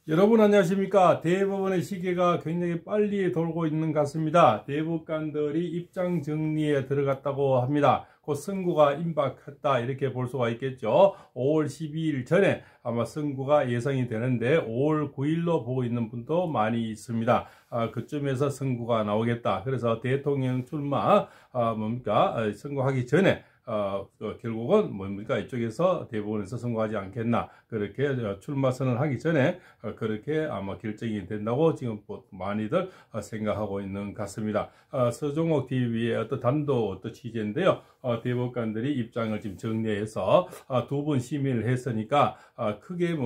여러분 안녕하십니까. 대법원의 시계가 굉장히 빨리 돌고 있는 것 같습니다. 대법관들이 입장 정리에 들어갔다고 합니다. 곧 선고가 임박했다 이렇게 볼 수가 있겠죠. 5월 12일 전에 아마 선고가 예상이 되는데 5월 9일로 보고 있는 분도 많이 있습니다. 그쯤에서 선고가 나오겠다. 그래서 대통령 출마 선고하기 전에 결국은 이쪽에서 대법원에서 선고하지 않겠나, 그렇게 출마 선언하기 전에 그렇게 아마 결정이 된다고 지금 많이들 생각하고 있는 것 같습니다. 서종옥 TV의 어떤 단독 취재인데요. 대법관들이 입장을 지금 정리해서 두 번 심의를 했으니까 크게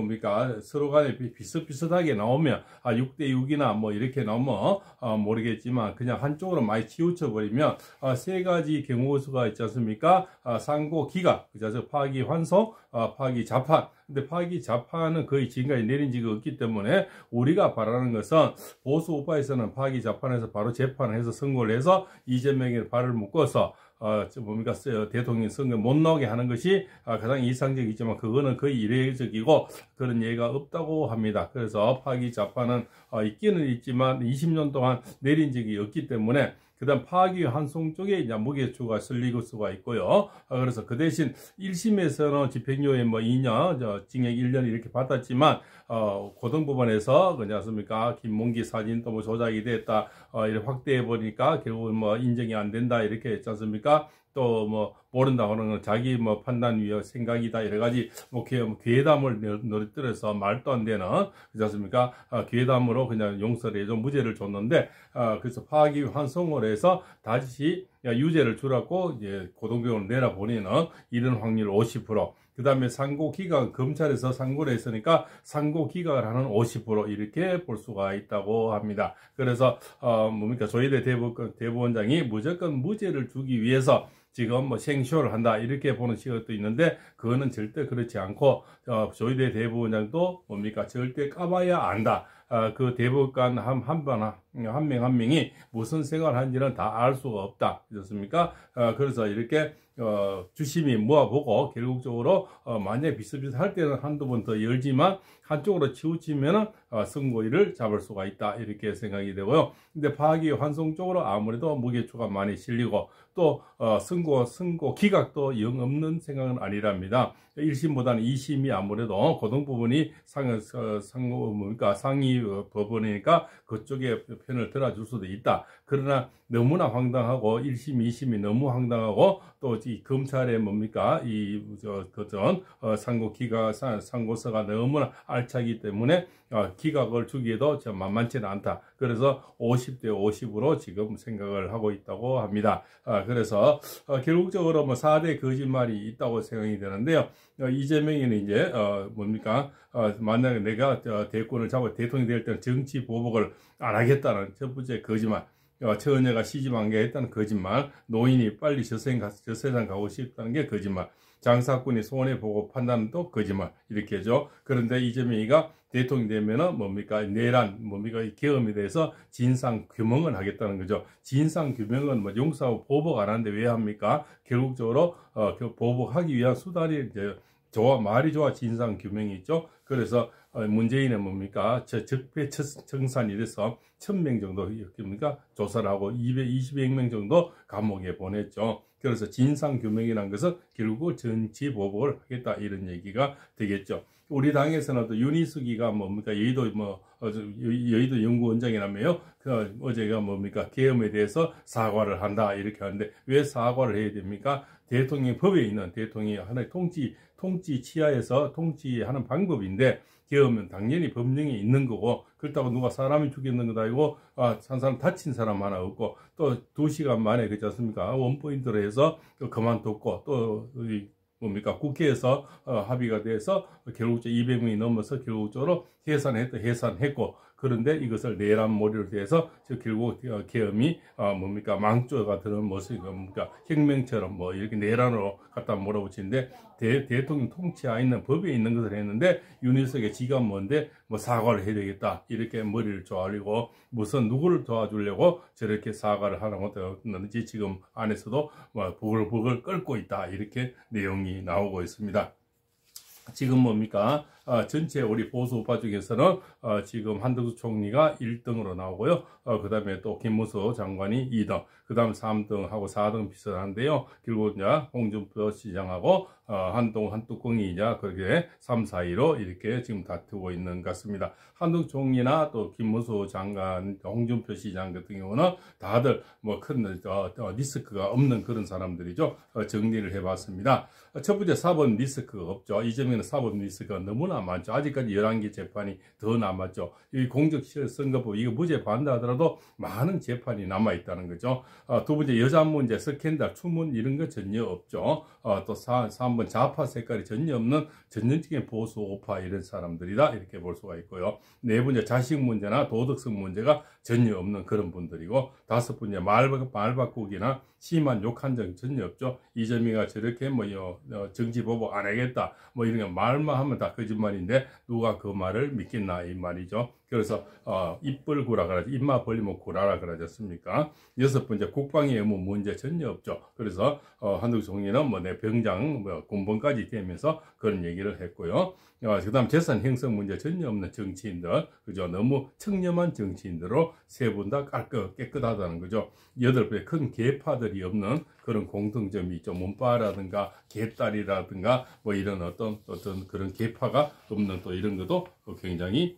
서로 간에 비슷비슷하게 나오면 6대6이나 뭐 이렇게 나오면 모르겠지만, 그냥 한쪽으로 많이 치우쳐 버리면 세 가지 경우수가 있지 않습니까? 상고 기각, 그래서 파기 환송, 파기 자판. 근데 파기 자판은 거의 지금까지 내린 적이 없기 때문에 우리가 바라는 것은 보수 우파에서는 파기 자판에서 바로 재판을 해서 선고를 해서 이재명의 발을 묶어서 대통령 선거 못 나오게 하는 것이 가장 이상적이지만, 그거는 거의 이례적이고 그런 예가 없다고 합니다. 그래서 파기 자판은 있기는 있지만 20년 동안 내린 적이 없기 때문에, 그 다음 파기 환송 쪽에 이제 무게추가 실릴 수가 있고요. 그래서 그 대신 1심에서는 집행유예 2년, 징역 1년 이렇게 받았지만, 고등법원에서 그지 않습니까? 김문기 사진도 조작이 됐다, 이렇게 확대해 보니까 결국은 인정이 안 된다 이렇게 했지 않습니까? 또 모른다 하는 건 자기 판단 위에 생각이다, 여러 가지 괴담을 늘어뜨려서 말도 안 되는, 그렇지 않습니까? 괴담으로 그냥 용서를 해줘 무죄를 줬는데, 그래서 파기 환송을 해서 다시 유죄를 주라고 이제 고등법원을 내려보내는 이런 확률 50%. 그 다음에 상고 기각, 검찰에서 상고를 했으니까 상고 기각을 하는 50% 이렇게 볼 수가 있다고 합니다. 그래서 조희대 대법원장이 무조건 무죄를 주기 위해서 지금 생쇼를 한다 이렇게 보는 시각도 있는데, 그거는 절대 그렇지 않고, 조희대 대법원장도 절대 까봐야 안다. 그 대법관 한 명 한 명이 무슨 생각을 하는지는 다 알 수가 없다. 그렇습니까? 그래서 이렇게 주심이 모아보고 결국적으로 만약에 비슷비슷할 때는 한두 번 더 열지만 한쪽으로 치우치면은 선고일을 잡을 수가 있다 이렇게 생각이 되고요. 근데 파기 환송 쪽으로 아무래도 무게추가 많이 실리고, 또 선고 기각도 영 없는 생각은 아니랍니다. 1심보다는 2심이 아무래도 고등법원이 상위 법원이니까 그쪽에 편을 들어줄 수도 있다. 그러나 너무나 황당하고 1심, 2심이 너무 황당하고, 또 이 검찰의 상고서가 너무나 알차기 때문에 기각을 주기에도 만만치는 않다. 그래서 50대 50으로 지금 생각을 하고 있다고 합니다. 그래서 결국적으로 4대 거짓말이 있다고 생각이 되는데요. 이재명이는 이제 만약에 내가 대권을 잡아 대통령이 될 때는 정치 보복을 안 하겠다는 첫 번째 거짓말, 처녀가 시집 안 가겠다는 거짓말, 노인이 빨리 저 세상 가고 싶다는 게 거짓말, 장사꾼이 손해보고 판단은 또 거짓말, 이렇게 하죠. 그런데 이재명이가 대통령이 되면은 내란, 이 계엄에 대해서 진상 규명을 하겠다는 거죠. 진상 규명은 용서하고 보복 안 하는데 왜 합니까? 결국적으로 보복하기 위한 수단이 이제 말이 좋아 진상 규명이 있죠. 그래서 문재인은 적폐청산이 돼서 1000명 정도 조사를 하고 220명 정도 감옥에 보냈죠. 그래서 진상 규명이라는 것은 결국 정치 보복을 하겠다 이런 얘기가 되겠죠. 우리 당에서는 또 윤희숙이가 여의도 연구원장이라며요. 어제가 계엄에 대해서 사과를 한다 이렇게 하는데, 왜 사과를 해야 됩니까? 대통령 법에 있는 대통령이 하나의 통치 치하에서 통치하는 방법인데, 계엄은 당연히 법령이 있는 거고, 그렇다고 누가 사람이 죽였는 것도 아니고, 한 사람 다친 사람 하나 없고, 또 2시간 만에 그렇지 않습니까? 원포인트로 해서 그만뒀고, 또 국회에서 합의가 돼서 결국적으로 200명이 넘어서 결국적으로 해산했고, 그런데 이것을 내란몰이로 돼서 결국 계엄이 망조가 드는 모습이 혁명처럼 이렇게 내란으로 갖다 몰아붙이는데, 대통령 통치하에 있는 법에 있는 것을 했는데, 윤희석의 지가 뭔데 사과를 해야 되겠다 이렇게 머리를 조아리고, 무슨 누구를 도와주려고 저렇게 사과를 하는지 지금 안에서도 부글부글 끓고 있다 이렇게 내용이 나오고 있습니다. 지금 전체 우리 보수 우파 중에서는 지금 한덕수 총리가 1등으로 나오고요. 그 다음에 또 김무수 장관이 2등, 그 다음 3등하고 4등 비슷한데요. 결국 이제 홍준표 시장하고 한뚜껑이 이제 그렇게 3, 4위로 이렇게 지금 다투고 있는 것 같습니다. 한덕수 총리나 또 김무수 장관, 홍준표 시장 같은 경우는 다들 뭐 큰 리스크가 없는 그런 사람들이죠. 정리를 해봤습니다. 첫 번째, 사법 리스크가 없죠. 이재명은 사법 리스크가 너무나 많죠. 아직까지 11개 재판이 더 남았죠. 이 공직선거법 이거 무죄 받는다 하더라도 많은 재판이 남아있다는 거죠. 두 번째, 여자 문제, 스캔들, 추문 이런 거 전혀 없죠. 또 3번, 좌파 색깔이 전혀 없는 전형적인 보수 우파 이런 사람들이다 이렇게 볼 수가 있고요. 네 번째, 자식 문제나 도덕성 문제가 전혀 없는 그런 분들이고, 다섯 번째, 말 바꾸기나 심한 욕한 적 전혀 없죠. 이재명이가 저렇게 정치 보복 안 하겠다 뭐 이런 거 말만 하면 다 거짓말인데 누가 그 말을 믿겠나 이 말이죠. 그래서 입 벌구라 그러지, 입만 벌리면 구라라 그러지 않습니까? 여섯 번째, 국방의 의무 문제 전혀 없죠. 그래서 한덕수 총리는 내 병장 군번까지 되면서 그런 얘기를 했고요. 그 다음 재산 형성 문제 전혀 없는 정치인들, 그죠? 너무 청렴한 정치인들로 세 분 다 깨끗하다는 거죠. 여덟 번째, 큰 계파들이 없는 그런 공통점이 있죠. 문파라든가 개딸이라든가 뭐 이런 어떤 그런 계파가 없는 또 이런 것도 굉장히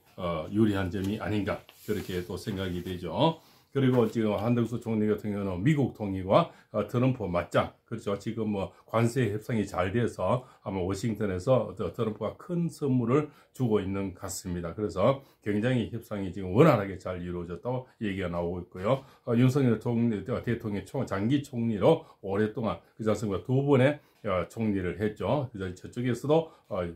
유리한 점이 아닌가 그렇게 또 생각이 되죠. 그리고 지금 한덕수 총리 같은 경우는 미국 통일과 트럼프 맞짱, 그렇죠. 지금 관세 협상이 잘 돼서 아마 워싱턴에서 트럼프가 큰 선물을 주고 있는 것 같습니다. 그래서 굉장히 협상이 지금 원활하게 잘 이루어졌다고 얘기가 나오고 있고요. 윤석열 대통령이 장기 총리로 오랫동안 그지 않습니까? 두 번의 총리를 했죠. 그래서 저쪽에서도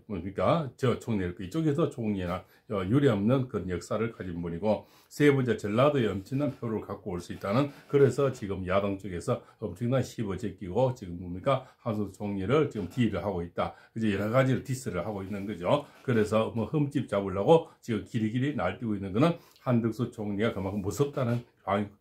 뭡니까 저 총리를 이쪽에서 총리나 유례없는 그런 역사를 가진 분이고, 세 번째, 전라도에 엄청난 표를 갖고 올 수 있다는, 그래서 지금 야당 쪽에서 엄청난 씹어제끼고 지금 뭡니까 한덕수 총리를 지금 딜을 하고 있다. 이제 여러 가지로 디스를 하고 있는 거죠. 그래서 흠집 잡으려고 지금 길이길이 날뛰고 있는 거는 한덕수 총리가 그만큼 무섭다는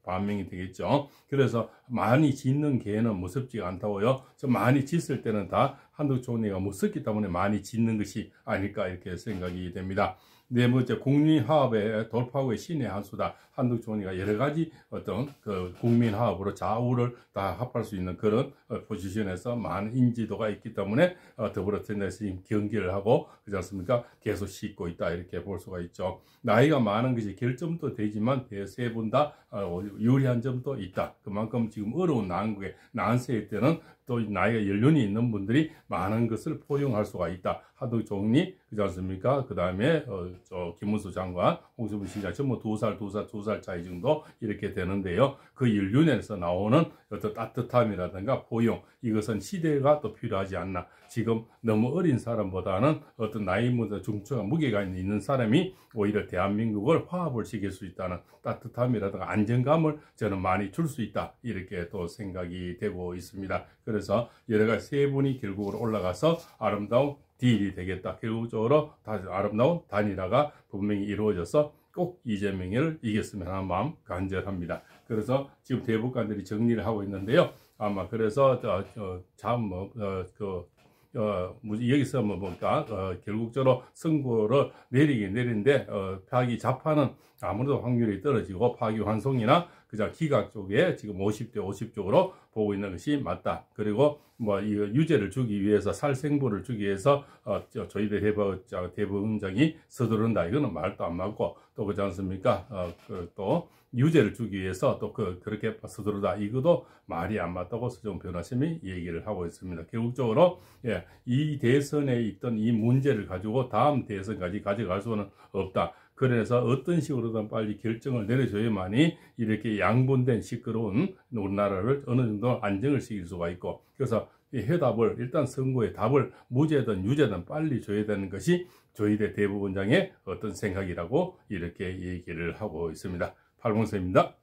반명이 되겠죠. 그래서 많이 짖는 개는 무섭지가 않다고요. 많이 짖을 때는 다 한덕수 총리가 무섭기 때문에 많이 짖는 것이 아닐까 이렇게 생각이 됩니다. 네 번째, 국민화합의 돌파구의 신의 한 수다. 한덕수 총리가 여러 가지 어떤 그 국민화합으로 좌우를 다 합할 수 있는 그런 포지션에서 많은 인지도가 있기 때문에 더불어민주당에서 지금 경기를 하고 그렇지 않습니까? 계속 싣고 있다 이렇게 볼 수가 있죠. 나이가 많은 것이 결점도 되지만 세 분 다 유리한 점도 있다. 그만큼 지금 어려운 난국에 난세일 때는 또 나이가 연륜이 있는 분들이 많은 것을 포용할 수가 있다. 한덕수 총리, 그렇지 않습니까? 그 다음에 김문수 장관, 홍준표 시장 전부 두 살 차이 정도 이렇게 되는데요. 그 연륜에서 나오는 어떤 따뜻함이라든가 포용, 이것은 시대가 또 필요하지 않나. 지금 너무 어린 사람보다는 어떤 나이보다 중증한 무게가 있는 사람이 오히려 대한민국을 화합을 시킬 수 있다는 따뜻함이라든가 안정감을 저는 많이 줄 수 있다. 이렇게 또 생각이 되고 있습니다. 그래서 여러 가지 세 분이 결국으로 올라가서 아름다운 딜이 되겠다. 결국적으로 아름다운 단일화가 분명히 이루어져서 꼭 이재명을 이겼으면 하는 마음 간절합니다. 그래서 지금 대법관들이 정리를 하고 있는데요. 아마 그래서 여기서 결국적으로 선고를 내리는데 파기 자파는 아무래도 확률이 떨어지고 파기환송이나 그저 기각 쪽에 지금 50대 50쪽으로 보고 있는 것이 맞다. 그리고 이 유죄를 주기 위해서 살생부를 주기 위해서 저희들 대법원장이 서두른다. 이거는 말도 안 맞고 또 그렇지 않습니까? 또 유죄를 주기 위해서 또 그렇게 서두르다. 이것도 말이 안 맞다고 서정 변호사님이 얘기를 하고 있습니다. 결국적으로 이 대선에 있던 이 문제를 가지고 다음 대선까지 가져갈 수는 없다. 그래서 어떤 식으로든 빨리 결정을 내려줘야만이 이렇게 양분된 시끄러운 우리나라를 어느 정도 안정을 시킬 수가 있고, 그래서 이 해답을 일단 선거의 답을 무죄든 유죄든 빨리 줘야 되는 것이 조희대 대법원장의 어떤 생각이라고 이렇게 얘기를 하고 있습니다. 팔봉서입니다.